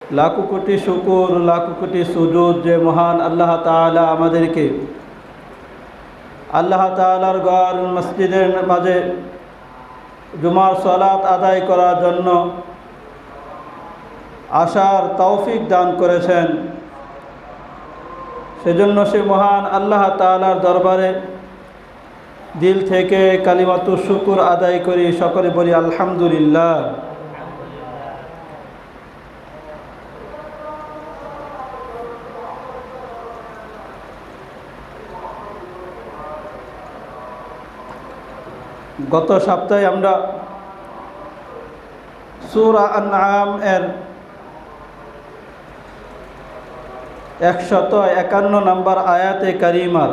লাখো কোটি শুকুর, লাখো কোটি সুজুদ যে মহান আল্লাহ তাআলা আমাদেরকে আল্লাহ তাআলার ঘর মসজিদের মাঝে জুমার সালাত আদায় করার জন্য আসার তৌফিক দান করেছেন। সেজন্য সে মহান আল্লাহ তাআলার দরবারে দিল থেকে কালিমাতু শুকুর আদায় করি, সকলে বলি আলহামদুলিল্লাহ। গত সপ্তাহে আমরা সূরা আনআম এর 151 নম্বর আয়াতে কারিমার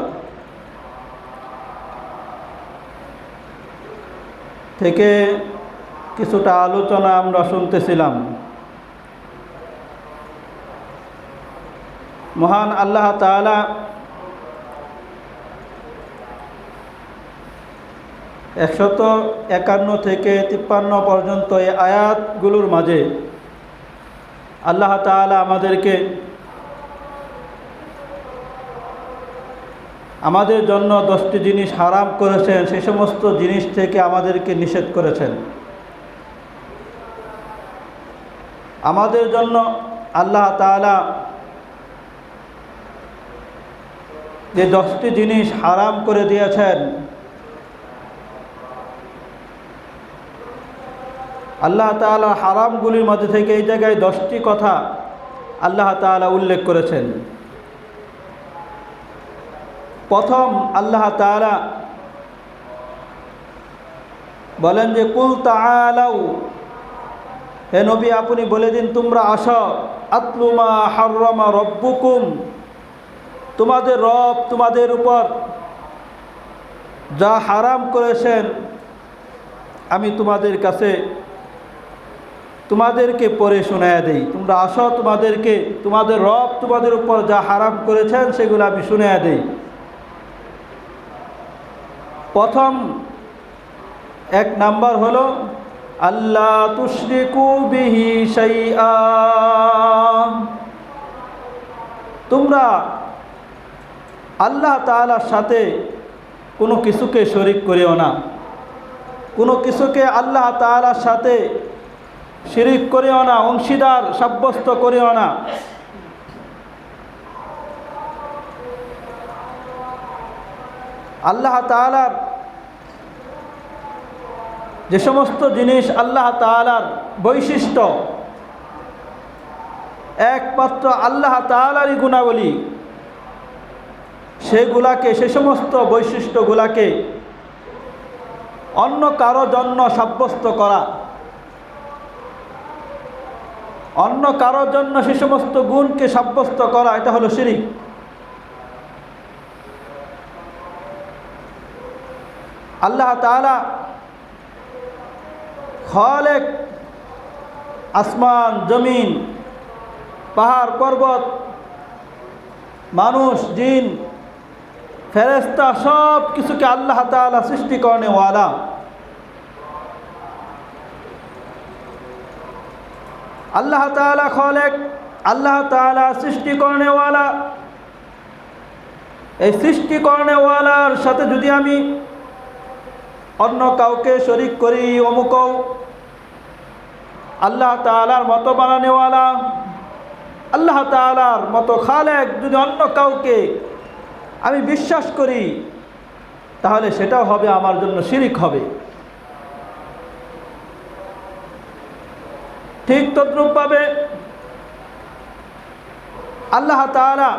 থেকে কিছুটা আলোচনা আমরা শুনতেছিলাম। মহান আল্লাহ তাআলা 151 থেকে 53 পর্যন্ত এই আয়াতগুলোর মাঝে আল্লাহ তাআলা আমাদের জন্য 10টি জিনিস হারাম করেছেন, সেই সমস্ত জিনিস থেকে আমাদেরকে নিষেধ করেছেন। আমাদের জন্য আল্লাহ তাআলা যে 10টি জিনিস হারাম করে দিয়েছেন, আল্লাহ তাআলা হারামগুলির মধ্যে থেকে এই জায়গায় 10টি কথা আল্লাহ তাআলা উল্লেখ করেছেন। প্রথম আল্লাহ তাআলা বলেন যে কুল তাআলাউ, হে নবী আপনি বলে দিন তোমরা আসো, আতলু মা হাররামা রব্বুকুম, তোমাদের রব তোমাদের উপর যা হারাম করেছেন আমি তোমাদেরকে পড়ে শোনায়া দেই। তোমরা আসো, তোমাদের রব তোমাদের উপর যা হারাম করেছেন সেগুলো আমি শোনায়া দেই। প্রথম 1 নাম্বার হলো আল্লাহ তুশরিকু বিহি শাইআ, তোমরা আল্লাহ তাআলার সাথে কোনো কিছুকে শরীক করিও না, কোনো কিছুকে আল্লাহ তাআলার সাথে শিরিক করিও না, অংশীদার সাব্যস্ত করিও না। আল্লাহ তাআলার যে সমস্ত জিনিস আল্লাহ তাআলার বৈশিষ্ট্য, একমাত্র আল্লাহ তাআলারই গুণাবলী, সে সমস্ত বৈশিষ্ট্যগুলাকে অন্য কারো জন্য সাব্যস্ত করা, অন্য কারোর জন্য সে সমস্ত গুণকে সাব্যস্ত করা, এটা হলো শিরিক। আল্লাহ তাআলা খালেক, আসমান জমিন, পাহাড় পর্বত, মানুষ জিন ফেরেশতা সব কিছুকে আল্লাহ তাআলা সৃষ্টি করেনেওয়ালা। আল্লাহ তাআলা খালেক, আল্লাহ তাআলা সৃষ্টি করেনেওয়ালা। এই সৃষ্টি করেনেওয়ালার সাথে যদি আমি অন্য কাউকে শরীক করি, অমুকও আল্লাহ তাআলার মতো বানানেওয়ালা, আল্লাহ তাআলার মতো খালেক যদি অন্য কাউকে আমি বিশ্বাস করি, তাহলে সেটাও হবে আমার জন্য শিরিক হবে। ঠিক তদ্রূপভাবে আল্লাহ তাআলা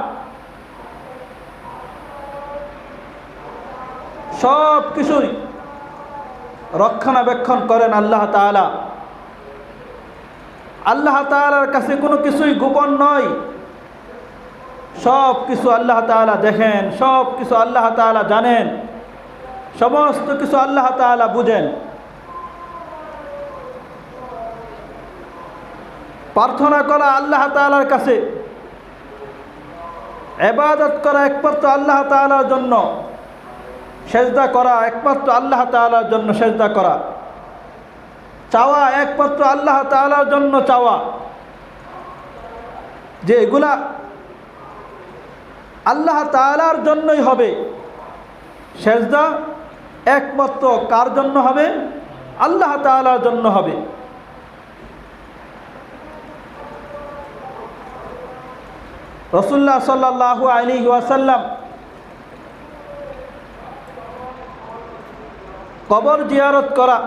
সব কিছুই রক্ষণাবেক্ষণ করেন। আল্লাহ তাআলার কাছে কোনো কিছুই গোপন নয়, সব কিছু আল্লাহ তাআলা দেখেন, সব কিছু আল্লাহ তাআলা জানেন, সমস্ত কিছু আল্লাহ তাআলা বুঝেন। প্রার্থনা করা আল্লাহ তাআলার কাছে, ইবাদত করা একমাত্র আল্লাহ তাআলার জন্য, সেজদা করা একমাত্র আল্লাহ তাআলার জন্য সেজদা করা, চাওয়া একমাত্র আল্লাহ তাআলার জন্য চাওয়া, যে এগুলা আল্লাহ তাআলার জন্যই হবে। সেজদা একমাত্র কার জন্য হবে? আল্লাহ তাআলার জন্য হবে। রাসূলুল্লাহ সাল্লাল্লাহু আলাইহি ওয়াসাল্লাম কবর জিয়ারত করা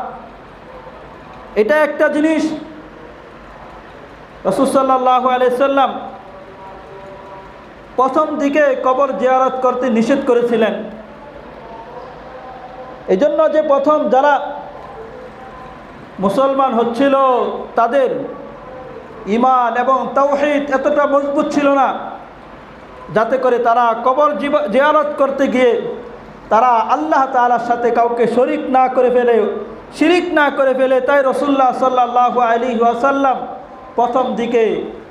এটা একটা জিনিস রাসূল সাল্লাল্লাহু আলাইহি সাল্লাম প্রথম দিকে কবর জিয়ারত করতে নিষেধ করেছিলেন। এজন্য যে প্রথম যারা মুসলমান হচ্ছিল তাদের ঈমান এবং তাওহীদ এতটা মজবুত ছিল না, যাতে করে তারা কবর জিয়ারত করতে গিয়ে তারা আল্লাহ তাআলার সাথে কাউকে শিরিক না করে ফেলে। তাই রাসূলুল্লাহ সাল্লাল্লাহু আলাইহি ওয়াসাল্লাম প্রথম দিকে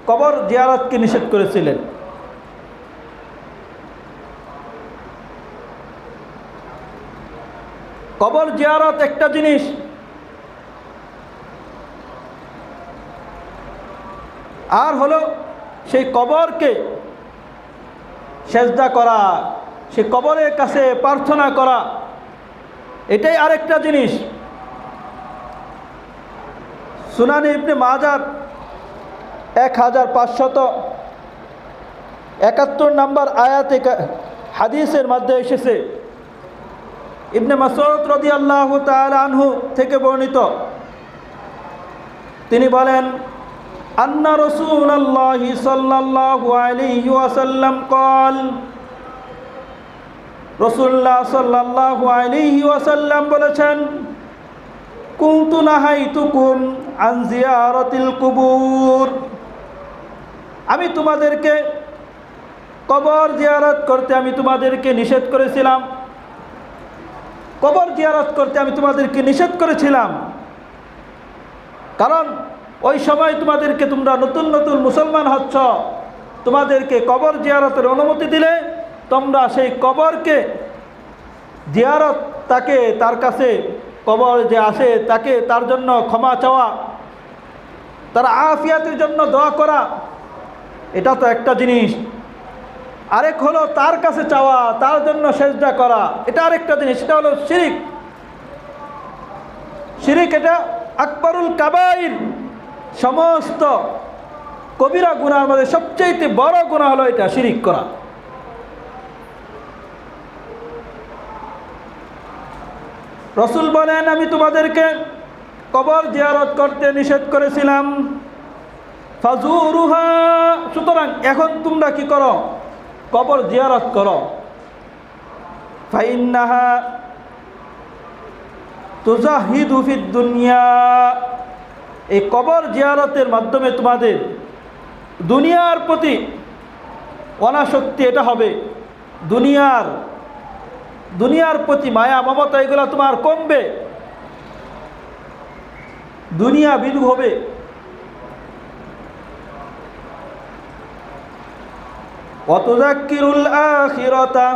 কবর জিয়ারতকে নিষেধ করেছিলেন। কবর জিয়ারত একটা জিনিস, আর হলো সেই কবরকে সেজদা করা, সেই কবরের কাছে প্রার্থনা করা, এটাই আরেকটা জিনিস। সুনানে ইবনে মাজাহ 1571 নম্বর আয়াতে হাদিসের মধ্যে এসেছে, ইবনে মাসউদ রাদিয়াল্লাহু তাআলা আনহু থেকে বর্ণিত, তিনি বলেন আন্না রাসূলুল্লাহি সাল্লাল্লাহু আলাইহি ওয়াসাল্লাম قال, রাসূলুল্লাহ সাল্লাল্লাহু আলাইহি ওয়াসাল্লাম বলেছেন, কুনতু নাহাইতুকুম আন জিয়ারাতিল কুবুর, আমি তোমাদেরকে কবর জিয়ারত করতে আমি তোমাদেরকে নিষেধ করেছিলাম। কবর জিয়ারত করতে আমি তোমাদেরকে নিষেধ করেছিলাম, কারণ ওই সময় তোমরা নতুন নতুন মুসলমান হচ্ছ, তোমাদেরকে কবর জিয়ারতের অনুমতি দিলে তোমরা সেই কবরকে জিয়ারত, তার কাছে কবর যে আসে তাকে তার জন্য ক্ষমা চাওয়া, তার আফিয়াতের জন্য দোয়া করা, এটা তো একটা জিনিস। আরেক হলো তার কাছে চাওয়া, তার জন্য সেজদা করা, এটা আরেকটা জিনিস। এটা হলো শিরিক। শিরিক এটা আকবরুল কাবাইর, সমস্ত কবিরা গুনার মধ্যে সবচেয়ে বড় গুনাহ হলো এটা, শিরিক করা। রাসূল বলেন, আমি তোমাদেরকে কবর জিয়ারত করতে নিষেধ করেছিলাম, ফাজুরুহা, সুতরাং এখন তোমরা কি করো? কবর জিয়ারত করো। ফাইন্নাহা তুজাহিদু ফিদ দুনিয়া, এই কবর জিয়ারতের মাধ্যমে তোমাদের দুনিয়ার প্রতি অনাসক্তি এটা হবে, দুনিয়ার প্রতি মায়া মমতা এগুলো তোমার কমবে, দুনিয়া বিদু হবে। ওয়াতুযাক্কিরুল আখিরাতা,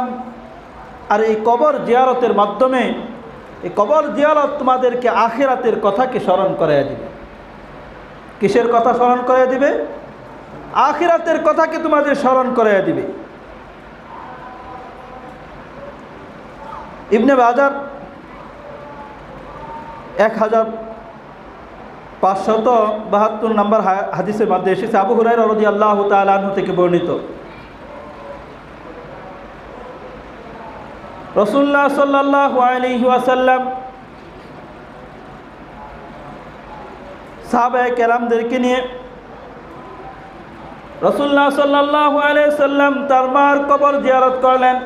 আর এই কবর জিয়ারতের মাধ্যমে এই কবর জিয়ারত তোমাদেরকে আখিরাতের কথাকে স্মরণ করাইয়া দিবে। কিসের কথা স্মরণ করাইয়া দিবে? আখিরাতের কথাকে তোমাদের স্মরণ করাইয়া দিবে। ইবনে মাজাহ 1572 নম্বর হাদিসের মধ্যে এসেছে, আবু হুরায়রা রাদিয়াল্লাহু তাআলা আনহু থেকে বর্ণিত, রাসূলুল্লাহ সাল্লাল্লাহু আলাইহি ওয়াসাল্লাম সাহাবায়ে কেরামদেরকে নিয়ে রাসূলুল্লাহ সাল্লাল্লাহু আলাইহি ওয়াসাল্লাম তার মার কবর জিয়ারত করলেন।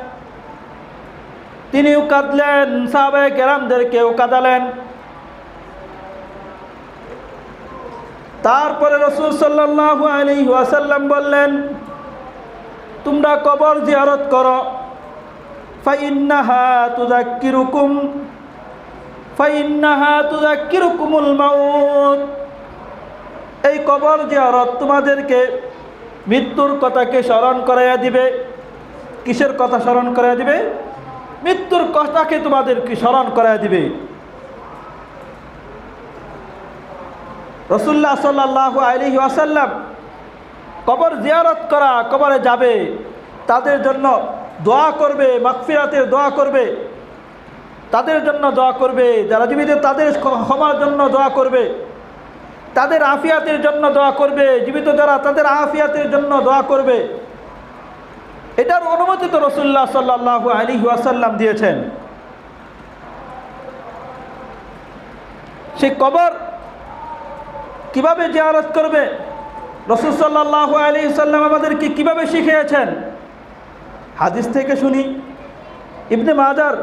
তিনিও কাঁদলেন, সাহাবায়ে কেরামদেরকেও কাঁদালেন। তারপরে রাসূল সাল্লাল্লাহু আলাইহি ওয়াসাল্লাম বললেন, তোমরা কবর জিয়ারত করো, ফাইন্নাহা তুযাক্কিরুকুমুল মাউত, এই কবর জিয়ারত তোমাদেরকে মৃত্যুর কথাকে স্মরণ করাইয়া দিবে। কিসের কথা স্মরণ করাইয়া দিবে? মৃত্যুর কথাকে তোমাদেরকে স্মরণ করাইয়া দিবে। রাসূলুল্লাহ সাল্লাল্লাহু আলাইহি ওয়াসাল্লাম কবর জিয়ারত করা, কবরে যাবে, তাদের জন্য দোয়া করবে, মাগফিরাতের দোয়া করবে, তাদের জন্য দোয়া করবে, যারা জীবিত তাদের ক্ষমার জন্য দোয়া করবে, তাদের আফিয়াতের জন্য দোয়া করবে, জীবিত যারা তাদের আফিয়াতের জন্য দোয়া করবে। এটার অনুমতি তো রাসূলুল্লাহ সাল্লাল্লাহু আলাইহি ওয়াসাল্লাম দিয়েছেন। সেই কবর কিভাবে জিয়ারত করবে রাসূল সাল্লাল্লাহু আলাইহি ওয়াসাল্লাম আমাদেরকে কিভাবে শিখিয়েছেন, হাদিস থেকে শুনি। ইবনে মাজার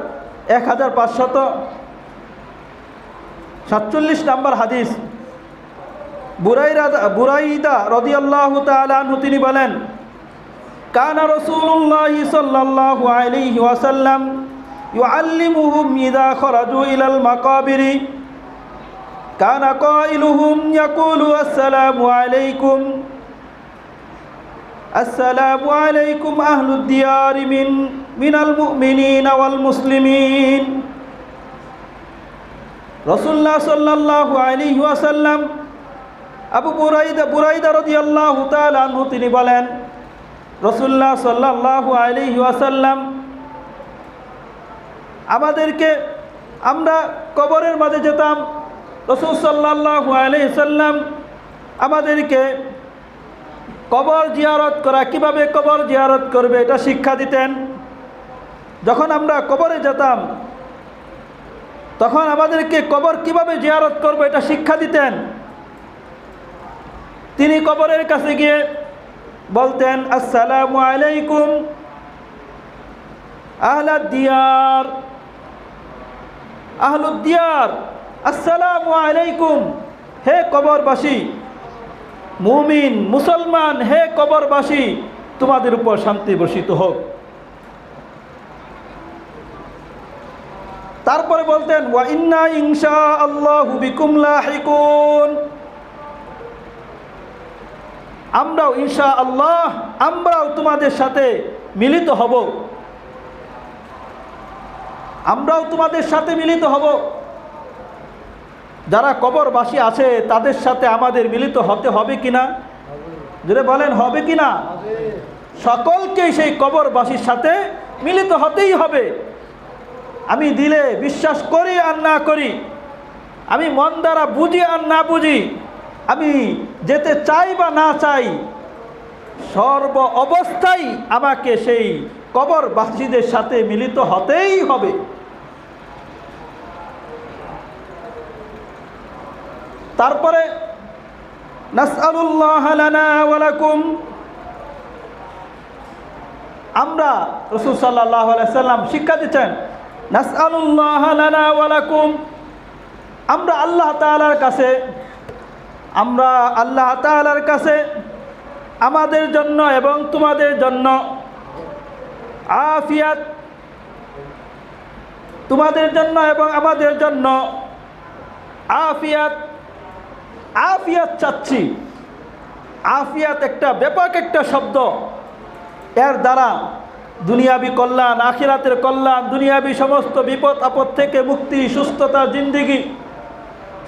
1547 নম্বর হাদিস, বুরাইদা রাদিয়াল্লাহু তাআলা আনহু তিনি বলেন, কানা রাসূলুল্লাহ সাল্লাল্লাহু আলাইহি ওয়াসাল্লাম ইউআল্লিমুহুম ইযা খারাজু ইলাল মাকাবিরি কানা কাইলুহুম ইয়াকুলু আসসালামু আলাইকুম আসসালামু আলাইকুম আহলুদ দিয়ারি মিনাল মুমিনিনা ওয়াল মুসলিমিন। রাসূলুল্লাহ সাল্লাল্লাহু আলাইহি ওয়াসাল্লাম আবু বুরাইদা রাদিয়াল্লাহু তাআলা আনহু তিনি বলেন, রাসূলুল্লাহ সাল্লাল্লাহু আলাইহি ওয়াসাল্লাম আমাদেরকে, আমরা কবরের মাঝে যেতাম, রাসূল সাল্লাল্লাহু আলাইহি ওয়াসাল্লাম আমাদেরকে কবর জিয়ারত করা, কিভাবে কবর জিয়ারত করবে এটা শিক্ষা দিতেন। যখন আমরা কবরে যেতাম তখন আমাদেরকে কবর কিভাবে জিয়ারত করবে এটা শিক্ষা দিতেন। তিনি কবরের কাছে গিয়ে বলতেন, আসসালামু আলাইকুম আহলাদ দিয়ার, আহলুদ দিয়ার, আসসালামু আলাইকুম, হে কবরবাসী, মুমিন মুসলমান, হে কবরবাসী, তোমাদের উপর শান্তি বর্ষিত হোক। তারপরে বলতেন, ওয়া ইন্না ইনশাআল্লাহু বিকুম লাহিকুন, আমরাও ইনশাআল্লাহ আমরাও তোমাদের সাথে মিলিত হব, আমরাও তোমাদের সাথে মিলিত হব। যারা কবরবাসী আছে তাদের সাথে আমাদের মিলিত হতে হবে কিনা, যদি বলেন হবে কিনা? সকলকে সেই কবরবাসীর সাথে মিলিত হতেই হবে। আমি দিলে বিশ্বাস করি আর না করি, আমি মন দ্বারা বুঝি আর না বুঝি, আমি যেতে চাই বা না চাই, সর্ব অবস্থায় আমাকে সেই কবরবাসীদের সাথে মিলিত হতেই হবে। তারপরে নাসআলুল্লাহ লানা ওয়া লাকুম, আমরা রাসূল সাল্লাল্লাহু আলাইহি ওয়াসাল্লাম শিক্ষা দিচ্ছেন, নাসআলুল্লাহ লানা ওয়া লাকুম, আমরা আল্লাহ তাআলার কাছে, আমরা আল্লাহ তাআলার কাছে আমাদের জন্য এবং তোমাদের জন্য আফিয়াত, তোমাদের জন্য এবং আমাদের জন্য আফিয়াত, আফিয়াত চাচ্ছি। আফিয়াত একটা ব্যাপক একটা শব্দ, এর দ্বারা দুনিয়াবি কল্যাণ, আখিরাতের কল্যাণ, দুনিয়াবি সমস্ত বিপদ আপদ থেকে মুক্তি, সুস্থতা, জিন্দেগি,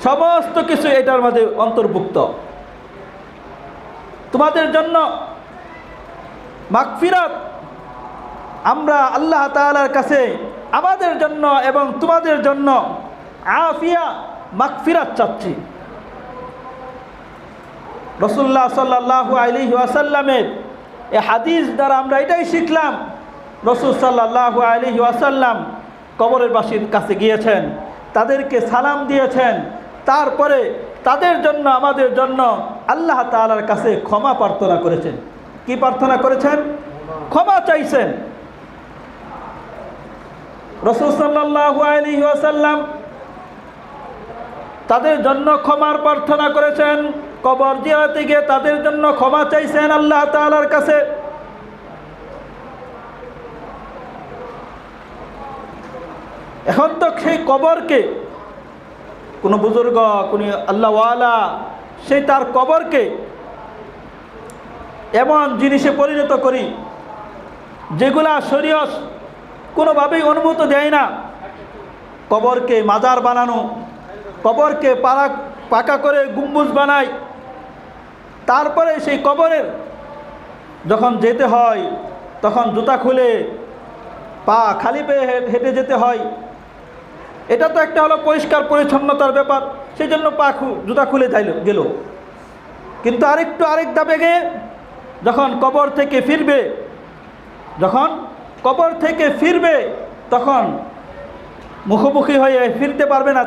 সমস্ত কিছু এটার মধ্যে অন্তর্ভুক্ত। তোমাদের জন্য মাগফিরাত, আমরা আল্লাহ তাআলার কাছে আমাদের জন্য এবং তোমাদের জন্য আফিয়া, মাগফিরাত চাচ্ছি। রাসূলুল্লাহ সাল্লাল্লাহু আলাইহি ওয়াসাল্লামের এই হাদিস দ্বারা আমরা এটাই শিখলাম, রাসূল সাল্লাল্লাহু আলাইহি ওয়াসাল্লাম কবরের বাসীর কাছে গিয়েছেন, তাদেরকে সালাম দিয়েছেন, তারপরে তাদের জন্য আমাদের জন্য আল্লাহ তাআলার কাছে ক্ষমা প্রার্থনা করেছেন। কি প্রার্থনা করেছেন? ক্ষমা চাইছেন। রাসূল সাল্লাল্লাহু আলাইহি ওয়াসাল্লাম তাদের জন্য ক্ষমার প্রার্থনা করেছেন, কবর জিয়ারতে গিয়ে তাদের জন্য ক্ষমা চাইছেন আল্লাহ তাআলার কাছে। এখন তো সেই কবরকে কোনো বুজুর্গ, কোনো আল্লাহওয়ালা, সেই তার কবরকে এমন জিনিসে পরিণত করি যেগুলা শরীয়ত কোনোভাবেই অনুমতি দেয় না। কবরকে মাজার বানানো, কবরকে পাকা করে গম্বুজ বানায়, তারপরে সেই কবরের যখন যেতে হয় তখন জুতা খুলে পা খালি পেয়ে হেঁটে যেতে হয়। এটা তো একটা হলো পরিষ্কার পরিচ্ছন্নতার ব্যাপার, সেই জন্য জুতা খুলে গেল। কিন্তু আরেক ধাপে গিয়ে যখন কবর থেকে ফিরবে তখন মুখোমুখি হয়ে ফিরতে পারবে না,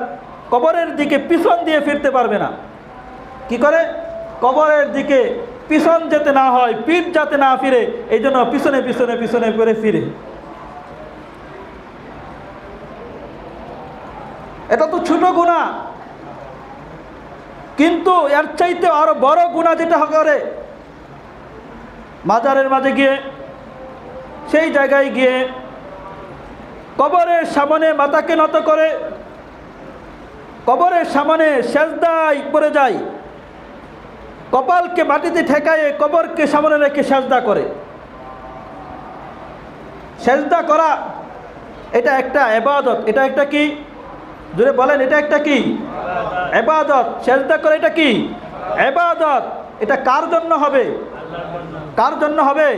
কবরের দিকে পিছন দিয়ে ফিরতে পারবে না। কি করে? কবরের দিকে পিছন যেতে না হয়, পিঠ যাতে না ফিরে, এই জন্য পিছনে করে ফিরে। এটা তো ছোট গুনাহ, কিন্তু এর চাইতে আরো বড় গুনাহ যেটা করে, মাজারের মাঝে গিয়ে, সেই জায়গায় গিয়ে কবরের সামনে মাথাকে নত করে, কবরের সামনে সেজদায় পড়ে যায়, কপালকে মাটিতে ঠেকায়ে কবরকে সামনে রেখে সেজদা করে। সেজদা করা এটা একটা ইবাদত। এটা একটা কি? জোরে বলেন, এটা একটা কি? ইবাদত। সেজদা করে এটা কি? ইবাদত। এটা কার জন্য হবে? কার জন্য হবে?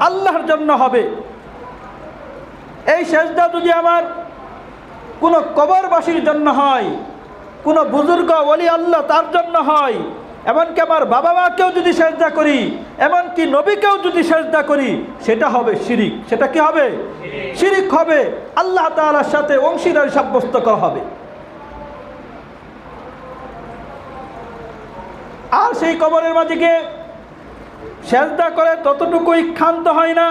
আল্লাহর জন্য হবে। এই সেজদা যদি আমার কোনো কবরবাসীর জন্য হয়, কোনো বুজুর্গ ওলি আল্লাহ তার জন্য হয়, এমনকি আমার বাবা মাকেও যদি সেজদা করি, এমনকি নবীকেও যদি সেজদা করি, সেটা হবে শিরিক। সেটা কি হবে? শিরিক হবে। আল্লাহ তাআলার সাথে অংশীদার সাব্যস্ত করা হবে। আর সেই কবরের মাঝে গিয়ে সেজদা করে ততটুকুই ক্ষান্ত হয় না,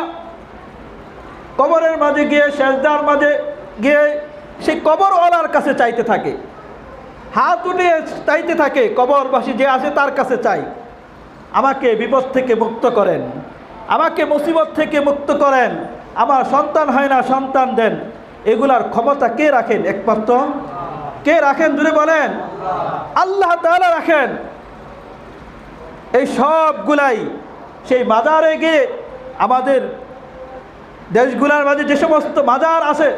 কবরের মাঝে গিয়ে সেজদার মাঝে গিয়ে সেই কবরওয়ালার কাছে চাইতে থাকে, হাত উঠিয়ে চাইতে থাকে, কবরবাসী যে আছে তার কাছে চাই, আমাকে বিপদ থেকে মুক্ত করেন, আমাকে মুসিবত থেকে মুক্ত করেন, আমার সন্তান হয় না, সন্তান দেন। এগুলার ক্ষমতা কে রাখেন? একমাত্র কে রাখেন? জুড়ে বলেন, আল্লাহ তাআলা রাখেন। এই সবগুলাই সেই মাজারে গিয়ে, আমাদের দেশগুলার মাঝে যে সমস্ত মাজার আছে,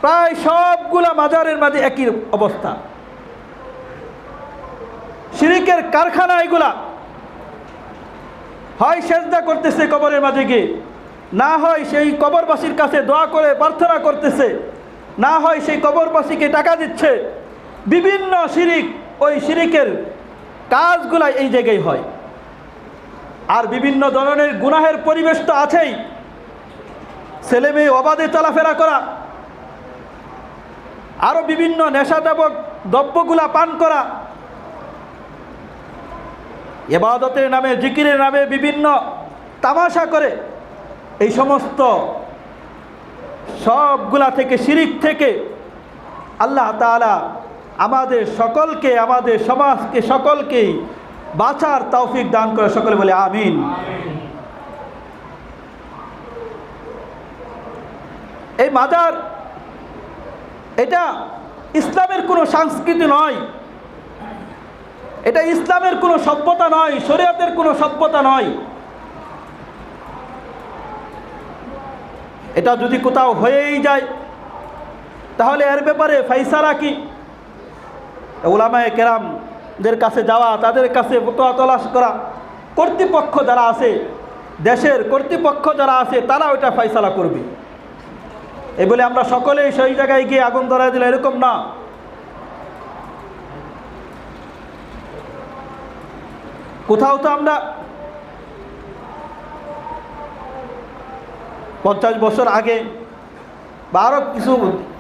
প্রায় সবগুলা মাজারের মাঝে একই অবস্থা। শিরিকের কারখানা এগুলা। হয় সেজদা করতেছে কবরের মাঝে গিয়ে, না হয় সেই কবরবাসীর কাছে দোয়া করে প্রার্থনা করতেছে, না হয় সেই কবরবাসীকে টাকা দিচ্ছে। বিভিন্ন শিরিক, ওই শিরিকের কাজগুলাই এই জায়গায় হয়। আর বিভিন্ন ধরনের গুনাহের পরিবেশ তো আছেই। ছেলে মেয়ে অবাধে চলাফেরা করা, আরো বিভিন্ন নেশাদাবক দ্রব্যগুলা পান করা, ইবাদতের নামে, জিকিরের নামে বিভিন্ন তামাশা করে, এই সমস্ত সবগুলা থেকে, শিরিক থেকে আল্লাহ তাআলা আমাদের সকলকে, আমাদের সমাজকে, সকলকেই বাঁচার তৌফিক দান করে। সকলে বলে আমিন। এই মাজার এটা ইসলামের কোনো সংস্কৃতি নয়, এটা ইসলামের কোনো সভ্যতা নয়, শরীয়তের কোনো সভ্যতা নয়। এটা যদি কোথাও হয়েই যায়, তাহলে এর ব্যাপারে ফাইসালা কি? উলামায়ে কেরামদের কাছে যাওয়া, তাদের কাছে ফতোয়া তলাশ করা, কর্তৃপক্ষ যারা আছে, দেশের কর্তৃপক্ষ যারা আছে, তারা ওইটা ফাইসালা করবে। এই বলে আমরা সকলেই সেই জায়গায় গিয়ে আগুন ধরায় দিলে, এরকম না। কোথাও তো আমরা 50 বছর আগে বা আরও কিছু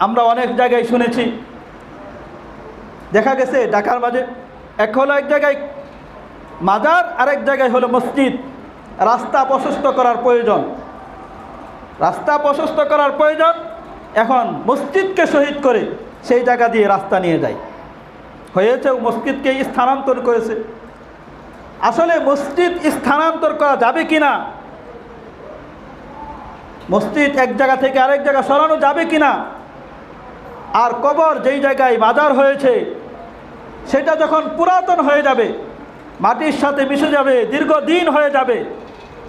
আমরা অনেক জায়গায় শুনেছি, দেখা গেছে ঢাকার মাঝে এক হলো এক জায়গায় মাজার, আরেক জায়গায় হলো মসজিদ। রাস্তা প্রশস্ত করার প্রয়োজন, রাস্তা প্রশস্ত করার প্রয়োজন। এখন মসজিদকে শহীদ করে সেই জায়গা দিয়ে রাস্তা নিয়ে যায়, হয়েছে মসজিদকে স্থানান্তর করেছে। আসলে মসজিদ স্থানান্তর করা যাবে কিনা, মসজিদ এক জায়গা থেকে আরেক জায়গা সরানো যাবে কিনা, আর কবর যেই জায়গায় মাজার হয়েছে সেটা যখন পুরাতন হয়ে যাবে, মাটির সাথে মিশে যাবে, দীর্ঘদিন হয়ে যাবে,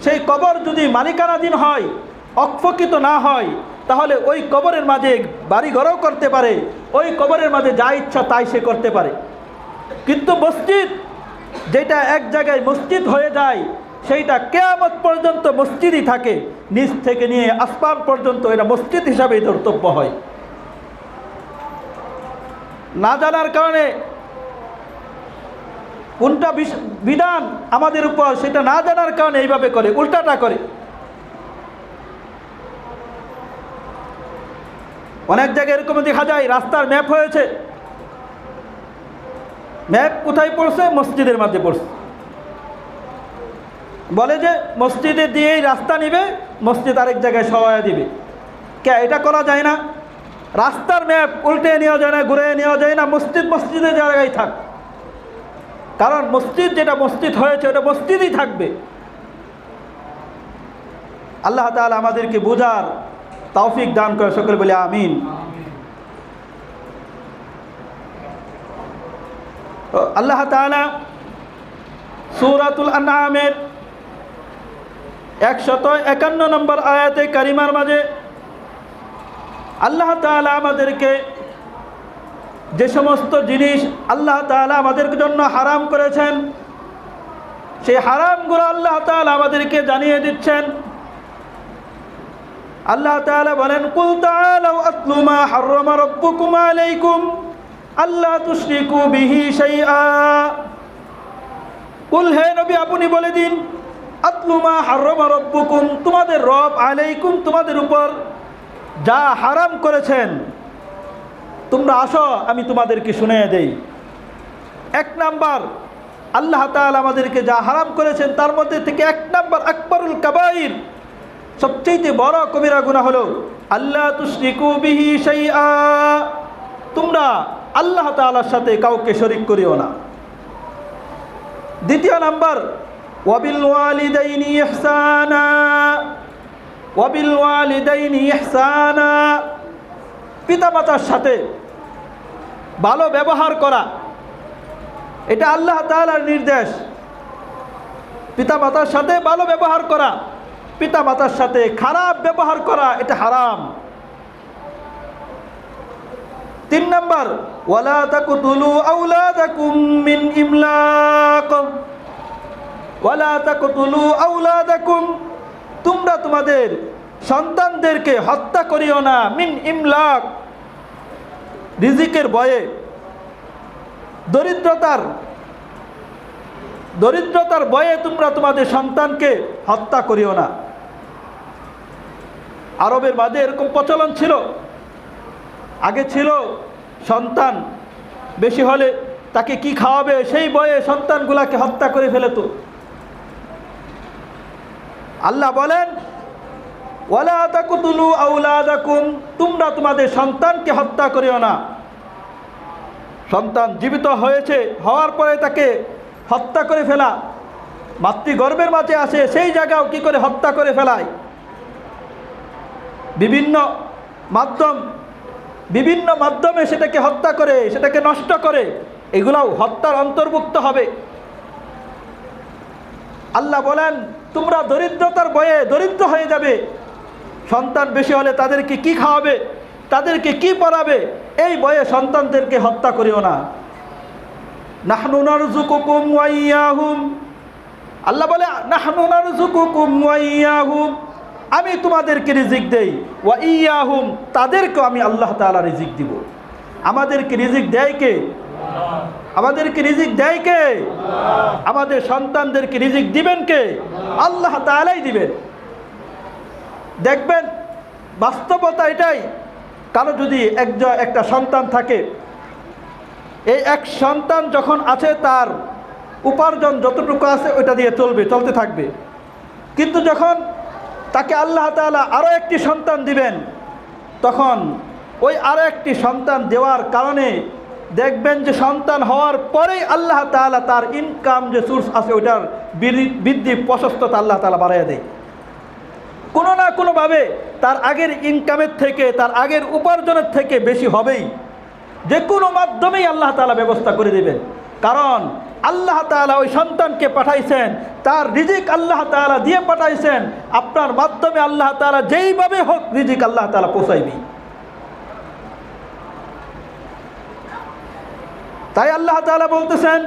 সেই কবর যদি মালিকানাধীন হয়, অক্ষত না হয়, তাহলে ওই কবরের মাঝে বাড়িঘরও করতে পারে, ওই কবরের মাঝে যা ইচ্ছা তাই সে করতে পারে। কিন্তু মসজিদ যেটা এক জায়গায় মসজিদ হয়ে যায় সেইটা কিয়ামত পর্যন্ত মসজিদই থাকে, নিচ থেকে নিয়ে আসমান পর্যন্ত এটা মসজিদ হিসাবেই ধর্তব্য হয়। না জানার কারণে কোনটা বিধান আমাদের উপর, সেটা না জানার কারণে এইভাবে করে, উল্টাটা করে। অনেক জায়গায় এরকম দেখা যায় রাস্তার ম্যাপ হয়েছে, ম্যাপ কোথায় পড়ছে? মসজিদের মধ্যে পড়ছে। বলে যে মসজিদে দিয়েই রাস্তা নিবে, মসজিদ আরেক জায়গায় সরাইয়া দিবে। কে এটা করা যায় না? রাস্তার ম্যাপ উল্টে নেওয়া যায় না, ঘুরে নেওয়া যায় না, মসজিদ মসজিদের জায়গায় থাক। কারণ মসজিদ যেটা মসজিদ হয়েছে ওটা মসজিদই থাকবে। আল্লাহ তাআলা আমাদেরকে বোঝার তৌফিক দান করে, সকলে বলে আমিন। আল্লাহ তাআলা সূরাতুল আনআমের 151 নম্বর আয়াতে কারিমার মাঝে আল্লাহ তাআলা আমাদেরকে যে সমস্ত জিনিস আল্লাহ তাআলা আমাদের জন্য হারাম করেছেন, সেই হারামগুলো আল্লাহ তাআলা আমাদেরকে জানিয়ে দিচ্ছেন। আল্লাহ তাআলা বলেন, কুল তাআলাউ আতলু মা হাররামা রাব্বুকুম আলাইকুম আল্লা তুশরিকু বিহি শাইআ। কুল, হে নবী আপনি বলে দিন, আতলু মা হাররামা রাব্বুকুম, তোমাদের রব, আলাইকুম তোমাদের উপর যা হারাম করেছেন তোমরা আসো আমি তোমাদেরকে শুনিয়ে দেই। এক নাম্বার আল্লাহ তাআলা আমাদেরকে যা হারাম করেছেন তার মধ্যে থেকে এক নাম্বার আকবরুল কাবাইর, সবচেয়ে বড় কবিরা গুনাহ হলো আল্লা তুশরিকু বিহি শাইআ, তোমরা আল্লাহ তাআলার সাথে কাউকে শরীক করিও না। দ্বিতীয় নাম্বার ওয়াবিল ওয়ালিদাইনি ইহসানা, ওয়াবিল ওয়ালিদাইনি ইহসানা, পিতামাতার সাথে ভালো ব্যবহার করা, এটা আল্লাহ তাআলার নির্দেশ। পিতামাতার সাথে ভালো ব্যবহার করা, পিতামাতার সাথে খারাপ ব্যবহার করা এটা হারাম। 3 নাম্বার ওয়ালা তাকতুলু আওলাদাকুম মিন ইমলাক, ওয়ালা তাকতুলু আওলাদাকুম, তোমরা তোমাদের সন্তানদেরকে হত্যা করিও না, মিন ইমলাক, রিজিকের ভয়ে, দরিদ্রতার ভয়ে তোমরা তোমাদের সন্তানকে হত্যা করিও না। আরবের মাঝে এরকম প্রচলন ছিল, আগে ছিল সন্তান বেশি হলে তাকে কি খাওয়াবে সেই ভয়ে সন্তানগুলাকে হত্যা করে ফেলত। আল্লাহ বলেন, ওয়ালা তাকতুলু আওলাদাকুম, তোমরা তোমাদের সন্তানকে হত্যা করিও না। সন্তান জীবিত হয়েছে, হওয়ার পরে তাকে হত্যা করে ফেলা, মাতৃগর্ভের মাঝে আসে সেই জায়গাও কি করে হত্যা করে ফেলায়। বিভিন্ন মাধ্যমে সেটাকে হত্যা করে, সেটাকে নষ্ট করে, এগুলাও হত্যার অন্তর্ভুক্ত হবে। আল্লাহ বলেন, তোমরা দরিদ্রতার ভয়ে দরিদ্র হয়ে যাবে, সন্তান বেশি হলে তাদেরকে কি খাওয়াবে, তাদেরকে কি পড়াবে, এই ভয়ে সন্তানদেরকে হত্যা করিও না। নাহনু নারযুকুকুম ওয়া ইয়্যাহুম, আল্লাহ বলে নাহনু নারযুকুকুম ওয়া ইয়্যাহুম, আমি তোমাদেরকে রিজিক দেই, ওয়া ইয়্যাহুম, তাদেরকেও আমি আল্লাহ তাআলা রিজিক দিব। আমাদেরকে রিজিক দেয় কে? আমাদেরকে রিজিক দেয় কে? আমাদের সন্তানদেরকে রিজিক দিবেন কে? আল্লাহ তাআলাই দিবেন। দেখবেন বাস্তবতা এটাই, কারো যদি একটা সন্তান থাকে, এই এক সন্তান যখন আছে তার উপার্জন যতটুকু আছে ওইটা দিয়ে চলতে থাকবে। কিন্তু যখন তাকে আল্লাহ তাআলা আরও একটি সন্তান দিবেন, তখন ওই আরও একটি সন্তান দেওয়ার কারণে দেখবেন যে সন্তান হওয়ার পরেই আল্লাহ তাআলা তার ইনকাম যে সোর্স আছে ওইটার বৃদ্ধি প্রশস্ততা আল্লাহ তাআলা বাড়াইয়া দেয়। কোনো না কোনোভাবে তার আগের ইনকামের থেকে, তার আগের উপার্জনের থেকে বেশি হবেই, যে কোনো মাধ্যমেই আল্লাহ তাআলা ব্যবস্থা করে দেবেন। কারণ আল্লাহ তাআলা ওই সন্তানকে পাঠাইছেন, তার রিজিক আল্লাহ তাআলা দিয়ে পাঠাইছেন, আপনার মাধ্যমে আল্লাহ তাআলা যেইভাবে হোক রিজিক আল্লাহ তাআলা পৌঁছাইবি। তাই আল্লাহ তাআলা বলতেছেন,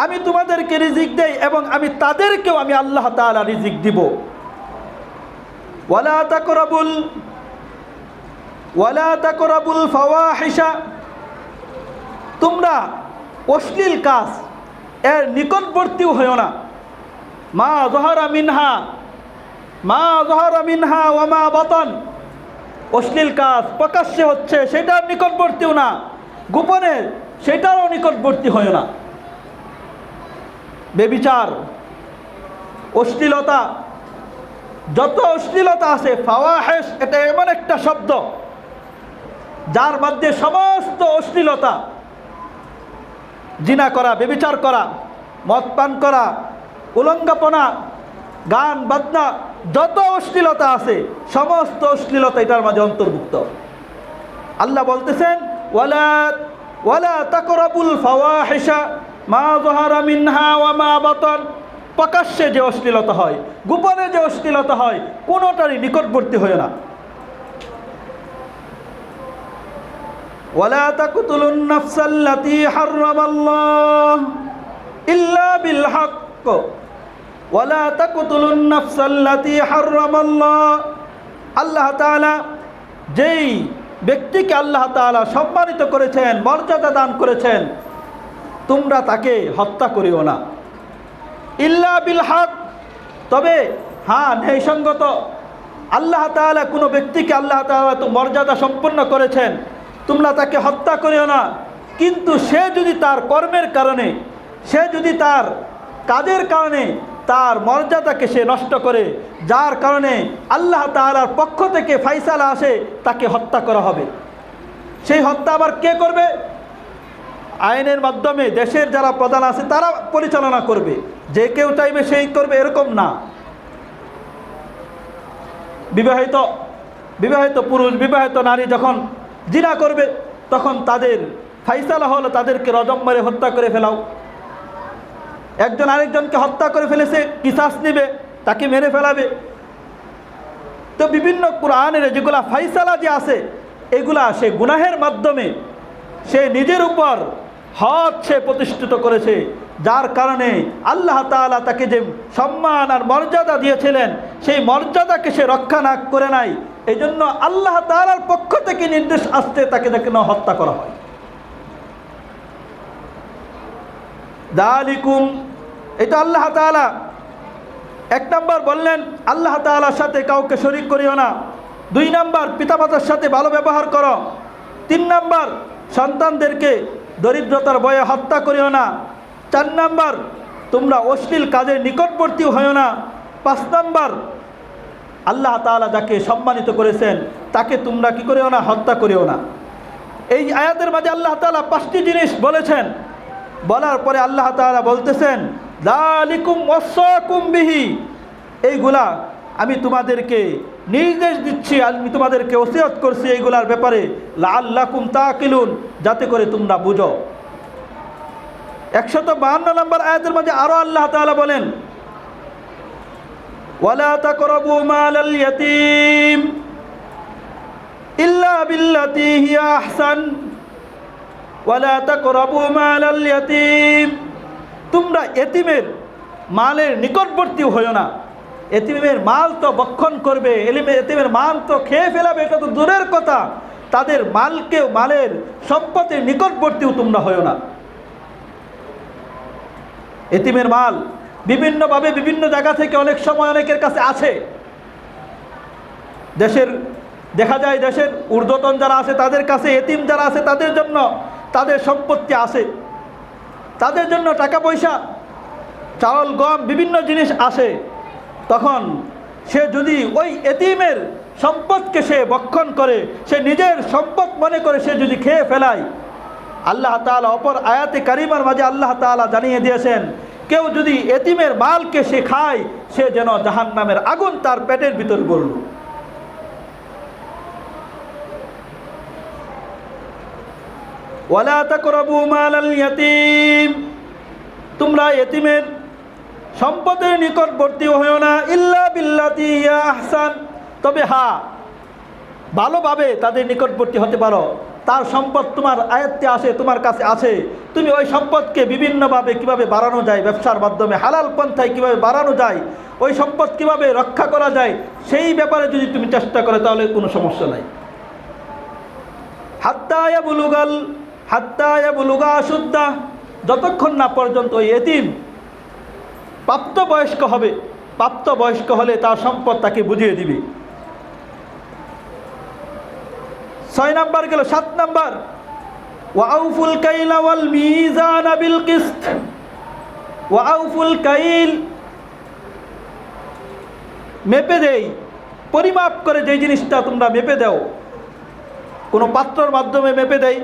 আমি তোমাদেরকে রিজিক দেই এবং আমি তাদেরকেও আমি আল্লাহ তাআলা রিজিক দিব। ওয়ালা তাকরাবুল ফাওয়াহিশা, তোমরা অশ্লীল কাজ এর নিকটবর্তীও হইও না। মা যহারা মিনহা ওয়া মা বাতান, অশ্লীল কাজ প্রকাশ্যে হচ্ছে সেটার নিকটবর্তীও না, গোপনে সেটারও নিকটবর্তী হইও না। বেবিচার, অশ্লীলতা, যত অশ্লীলতা আছে, ফাওয়াহিশ এটা এমন একটা শব্দ যার মধ্যে সমস্ত অশ্লীলতা, জিনা করা, বেবিচার করা, মদ পান করা, উলঙ্গপনা, গান বাজনা, যত অশ্লীলতা আছে সমস্ত অশ্লীলতা এটার মাঝে অন্তর্ভুক্ত। আল্লাহ বলতেছেন ওয়ালা তাকরাবুল ফাওয়াহিশা মা যহারা মিনহা ওয়া মা বাতান, প্রকাশ্যে যে অশ্লীলতা হয়, গোপনে যে অশ্লীলতা হয়, কোনোটারই নিকটবর্তী হয় না। ওয়ালা তাকতুলুন নাফসাল্লাতী হারামাল্লাহ ইল্লা বিল হক ওয়ালা তাকতুলুন নাফসাল্লাতী হারামাল্লাহ, আল্লাহ তাআলা যেই ব্যক্তিকে আল্লাহ তাআলা সম্মানিত করেছেন, মর্যাদা দান করেছেন, তোমরা তাকে হত্যা করিও না। ইল্লা বিল হক, তবে হ্যাঁ ন্যায়সঙ্গত, আল্লাহ তাআলা কোনো ব্যক্তিকে আল্লাহ তাআলা তো মর্যাদা সম্পন্ন করেছেন, তোমরা তাকে হত্যা করিও না। কিন্তু সে যদি তার কর্মের কারণে, সে যদি তার কাজের কারণে তার মর্যাদাকে সে নষ্ট করে, যার কারণে আল্লাহ তাআলার পক্ষ থেকে ফায়সালা আসে, তাকে হত্যা করা হবে। সেই হত্যা আবার কে করবে? আইনের মাধ্যমে দেশের যারা প্রধান আছে তারা পরিচালনা করবে, যে কেউ চাইবে সেই করবে এরকম না। বিবাহিত পুরুষ, বিবাহিত নারী যখন জিনা করবে তখন তাদের ফায়সালা হলো তাদেরকে রজম মেরে হত্যা করে ফেলাও। একজন আরেকজনকে হত্যা করে ফেলেছে, কিসাস নেবে, তাকে মেরে ফেলাবে। তো বিভিন্ন কোরআনের যেগুলা ফায়সালা যে আছে এগুলা সে গুনাহের মাধ্যমে সে নিজের উপর হক সে প্রতিষ্ঠিত করেছে, যার কারণে আল্লাহ তাআলা তাকে যে সম্মান আর মর্যাদা দিয়েছিলেন সেই মর্যাদাকে সে রক্ষা না করে নাই। এই জন্য আল্লাহ তাআলার পক্ষ থেকে নির্দেশ আসতে তাকে যেন হত্যা করা হয়। যালিকুম, এটা আল্লাহ তাআলা এক নম্বর বললেন আল্লাহ তাআলার সাথে কাউকে শরীক করিও না। 2 নম্বর পিতামাতার সাথে ভালো ব্যবহার করো। 3 নম্বর সন্তানদেরকে দরিদ্রতার ভয়ে হত্যা করিও না। 4 নম্বর তোমরা অশ্লীল কাজের নিকটবর্তী হইও না। 5 নম্বর আল্লাহ তাআলা যাকে সম্মানিত করেছেন তাকে তোমরা কি করিও না? হত্যা করিও না। এই আয়াতের মাঝে আল্লাহ তাআলা 5টি জিনিস বলেছেন। বলার পরে আল্লাহ তাআলা বলতেছেন যালিকুম ওয়াসাকুম বিহি, এইগুলা আমি তোমাদেরকে নির্দেশ দিচ্ছি, আমি তোমাদেরকে ওসিয়ত করছি এইগুলার ব্যাপারে, লাআল্লাকুম তাকিলুন, যাতে করে তোমরা বুঝো। 152 নম্বর আয়াতের মাঝে আরো আল্লাহ তাআলা বলেন ওয়ালা তাকরাবু মালাল ইয়াতীম ইল্লা বিল্লাতী হিয়া আহসান ওয়ালা তাকরাবু মালাল ইয়াতীম, তোমরা এতিমের মালের নিকটবর্তী হইও না। এতিমের মাল তো ভক্ষণ করবে, এতিমের মাল তো খেয়ে ফেলাবে, এটা তো দূরের কথা, তাদের মালকেও, মালের সম্পদের নিকটবর্তীও তোমরা হইও না। এতিমের মাল বিভিন্নভাবে বিভিন্ন জায়গা থেকে অনেক সময় অনেকের কাছে আছে। দেশের দেখা যায় দেশের ঊর্ধ্বতন যারা আছে তাদের কাছে, এতিম যারা আছে তাদের জন্য তাদের সম্পত্তি আছে, তাদের জন্য টাকা পয়সা, চাউল গম বিভিন্ন জিনিস আসে। তখন সে যদি ওই এতিমের সম্পদকে সে ভক্ষণ করে, সে নিজের সম্পদ মনে করে সে যদি খেয়ে ফেলায়, আল্লাহ তাআলা অপর আয়াতে কারিমার মাঝে আল্লাহ তাআলা জানিয়ে দিয়েছেন কেউ যদি এতিমের মালকে সে খায় সে যেন জাহান্নামের আগুন তার পেটের ভিতর গড়ল। ওয়ালা তাকরাবু মালাল ইয়াতীম, তোমরা এতিমের সম্পদের নিকটবর্তী হইও না, ইল্লা বিল্লাতী হিয়া আহসান, তবে হ্যাঁ ভালোভাবে তাদের নিকটবর্তী হতে পারো। তার সম্পদ তোমার আয়ত্তে আসে, তোমার কাছে আছে, তুমি ওই সম্পদকে বিভিন্নভাবে কিভাবে বাড়ানো যায়, ব্যবসার মাধ্যমে হালাল পন্থায় কিভাবে বাড়ানো যায়, ওই সম্পদ কিভাবে রক্ষা করা যায়, সেই ব্যাপারে যদি তুমি চেষ্টা করো তাহলে কোনো সমস্যা নাই। হাত্তা ইয়াবলুগা আশুদ্দা, যতক্ষণ না পর্যন্ত ওই এতিম প্রাপ্তবয়স্ক হবে, প্রাপ্তবয়স্ক হলে তার সম্পদ তাকে বুঝিয়ে দিবে। 6 নাম্বার গেল। 7 নাম্বার, ওয়াউফুল কাইলা ওয়াল মিজানা বিল কিসত। ওয়াউফুল কাইল, মেপে দেই, পরিমাপ করে যে জিনিসটা তোমরা মেপে দাও, কোনো পাত্রর মাধ্যমে মেপে দেই,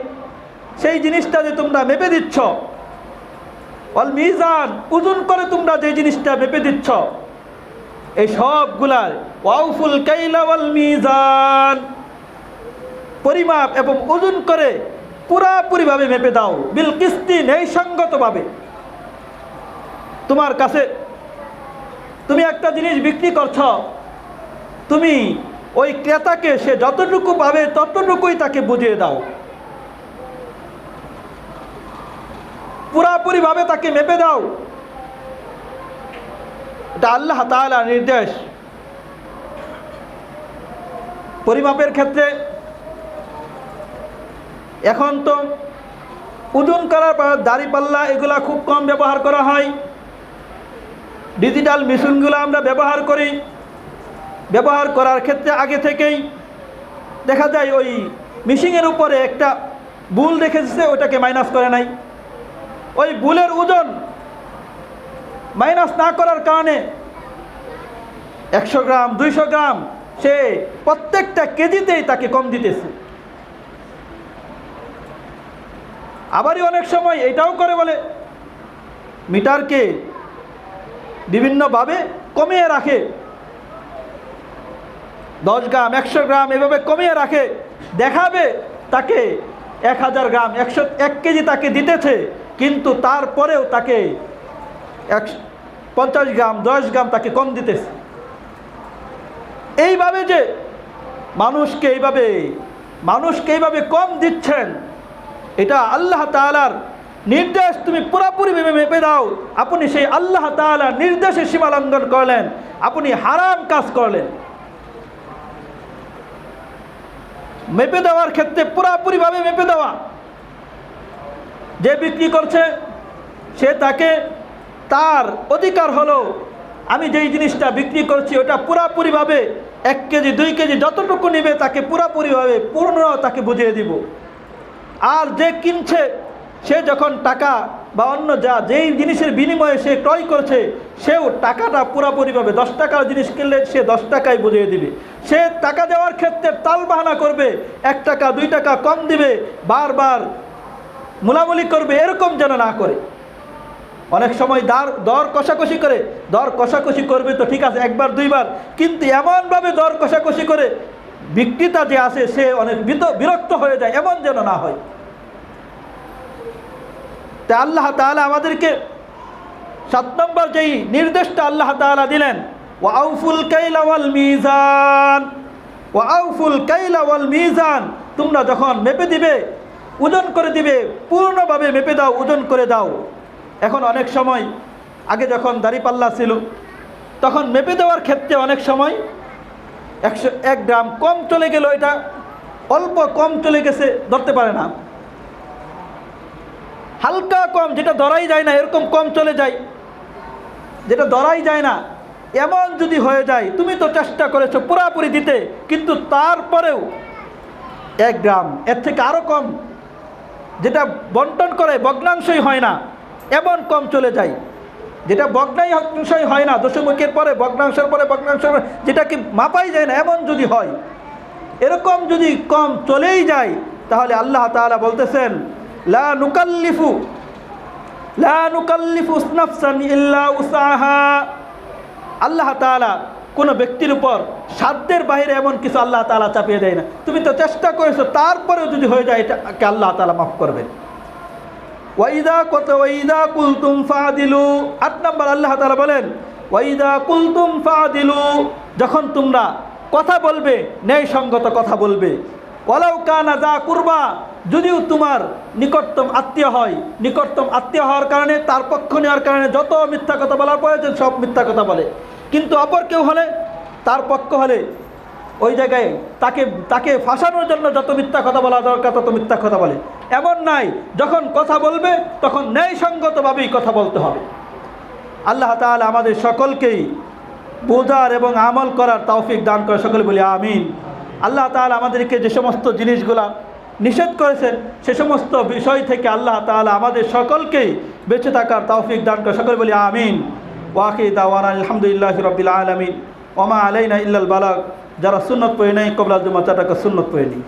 সেই জিনিসটা যে তোমরা মেপে দিচ্ছ, ওয়াল মিজান, ওজন করে তোমরা যে জিনিসটা মেপে দিচ্ছ, এই সবগুলার ওয়াউফুল কাইলা ওয়াল মিজান, পরিমাপ এবং ওজন করে পুরাপুরিভাবে মেপে দাও, বিল কিস্তি, ন্যায়সঙ্গতভাবে। তোমার কাছে তুমি একটা জিনিস বিক্রি করছ, তুমি ওই ক্রেতাকে সে যতটুকু পাবে ততটুকুই তাকে বুঝিয়ে দাও, পুরাপুরিভাবে তাকে মেপে দাও। এটা আল্লাহ তাআলার নির্দেশ। পরিমাপের ক্ষেত্রে এখন তো ওজন করার পর দাড়িপাল্লা এগুলা খুব কম ব্যবহার করা হয়, ডিজিটাল মেশিনগুলো আমরা ব্যবহার করি। ব্যবহার করার ক্ষেত্রে আগে থেকেই দেখা যায় ওই মেশিনের উপরে একটা বুল রেখেছে, ওটাকে মাইনাস করে নাই। ওই বুলের ওজন মাইনাস না করার কারণে 100 গ্রাম 200 গ্রাম সে প্রত্যেকটা কেজিতেই তাকে কম দিতেছে। আবারই অনেক সময় এটাও করে বলে মিটারকে বিভিন্নভাবে কমিয়ে রাখে, 10 গ্রাম 100 গ্রাম এভাবে কমিয়ে রাখে, দেখাবে তাকে 1000 গ্রাম 1 কেজি তাকে দিতেছে, কিন্তু তারপরেও তাকে 50 গ্রাম 10 গ্রাম তাকে কম দিতেছে। এইভাবে যে মানুষকে এইভাবে কম দিচ্ছেন, এটা আল্লাহ তাআলার নির্দেশ। তুমি পুরোপুরি মেপে দাও, আপনি সেই আল্লাহ তাআলার নির্দেশে সীমা লঙ্ঘন করলেন, আপনি হারাম কাজ করলেন। মেপে দেওয়ার ক্ষেত্রে পুরোপুরিভাবে মেপে দেওয়া, যে বিক্রি করছে সে তাকে তার অধিকার হলো আমি যেই জিনিসটা বিক্রি করছি ওটা পুরোপুরিভাবে 1 কেজি 2 কেজি যতটুকু নেবে তাকে পুরোপুরিভাবে পূর্ণ তাকে বুঝিয়ে দিব। আর যে কিনছে সে যখন টাকা বা অন্য যেই জিনিসের বিনিময়ে সে ক্রয় করছে, সেও টাকাটা পুরোপুরিভাবে 10 টাকার জিনিস কিনলে সে 10 টাকায় বুঝিয়ে দিবে। সে টাকা দেওয়ার ক্ষেত্রে তালবাহানা করবে, 1 টাকা 2 টাকা কম দিবে, বারবার মুলামুলি করবে, এরকম যেন না করে। অনেক সময় দর কষাকষি করে, দর কষাকষি করবে তো ঠিক আছে 1 বার 2 বার, কিন্তু এমনভাবে দর কষাকষি করে বিক্রেতা যে আছে সে অনেক বিরক্ত হয়ে যায়, এমন যেন না হয়। তা আল্লাহ তাআলা আমাদেরকে 7 নম্বর যেই নির্দেশটা আল্লাহ তাআলা দিলেন, ওয়াউফুল কাইলা ওয়াল মিজান, ওয়াউফুল কাইলা ওয়াল মিজান, তোমরা যখন মেপে দিবে, ওজন করে দিবে, পূর্ণভাবে মেপে দাও, ওজন করে দাও। এখন অনেক সময় আগে যখন দাড়িপাল্লা ছিল তখন মেপে দেওয়ার ক্ষেত্রে অনেক সময় 101 গ্রাম কম চলে গেল, এটা অল্প কম চলে গেছে, ধরতে পারে না, হালকা কম যেটা ধরাই যায় না এরকম কম চলে যায়, যেটা ধরাই যায় না এমন যদি হয়ে যায়, তুমি তো চেষ্টা করেছো পুরাপুরি দিতে, কিন্তু তারপরেও 1 গ্রাম এর থেকে আরও কম, যেটা বন্টন করে ভগ্নাংশই হয় না এমন কম চলে যায়, যেটা ভগ্নাংশই হয় না, দশমিকের পরে ভগ্নাংশের পরে ভগ্নাংশ, যেটা কি মাপাই যায় না, এমন যদি হয়, এরকম যদি কম চলেই যায়, তাহলে আল্লাহ তাআলা বলতেছেন লা নুকাল্লিফু নাফসান ইল্লা উসাহা। আল্লাহ তাআলা কোনো ব্যক্তির উপর সাধ্যের বাইরে এমন কিছু আল্লাহ তাআলা চাপিয়ে দেয় না। তুমি তো চেষ্টা করেছো, তারপরেও যদি হয়ে যায় এটাকে আল্লাহ তাআলা মাফ করবেন। ওয়াইদা কুলতুম ফাদিলু, 8 নম্বর আল্লাহ তাআলা বলেন ওয়াইদা কুলতুম ফাদিলু, যখন তোমরা কথা বলবে ন্যায়সঙ্গত কথা বলবে। ওয়ালাউ কানা যা কুরবা, যদিও তোমার নিকটতম আত্মীয় হয়, নিকটতম আত্মীয় হওয়ার কারণে, তার পক্ষ নেওয়ার কারণে যত মিথ্যা কথা বলার প্রয়োজন সব মিথ্যা কথা বলে। কিন্তু অপর কেউ হলে, তার পক্ষ হলে, ওই জায়গায় তাকে ফাঁসানোর জন্য যত মিথ্যা কথা বলা দরকার তত মিথ্যা কথা বলে। এমন নাই, যখন কথা বলবে তখন ন্যায়সঙ্গতভাবেই কথা বলতে হবে। আল্লাহ তাআলা আমাদের সকলকেই বোঝার এবং আমল করার তৌফিক দান করে, সকলে বলি আমিন। আল্লাহ তাআলা আমাদেরকে যে সমস্ত জিনিসগুলা নিষেধ করেছেন সে সমস্ত বিষয় থেকে আল্লাহ তাআলা আমাদের সকলকেই বেঁচে থাকার তৌফিক দান করে, সকলে বলি আমিন। ওয়া আখিরু দাওয়ানা আলহামদুলিল্লাহি রাব্বিল আলামিন ওয়া মা আলাইনা ইল্লাল বালাগ। যারা সুন্নত পড়ে নাই কবলা জুমা চাটাকে সুন্নত পড়ে নিই।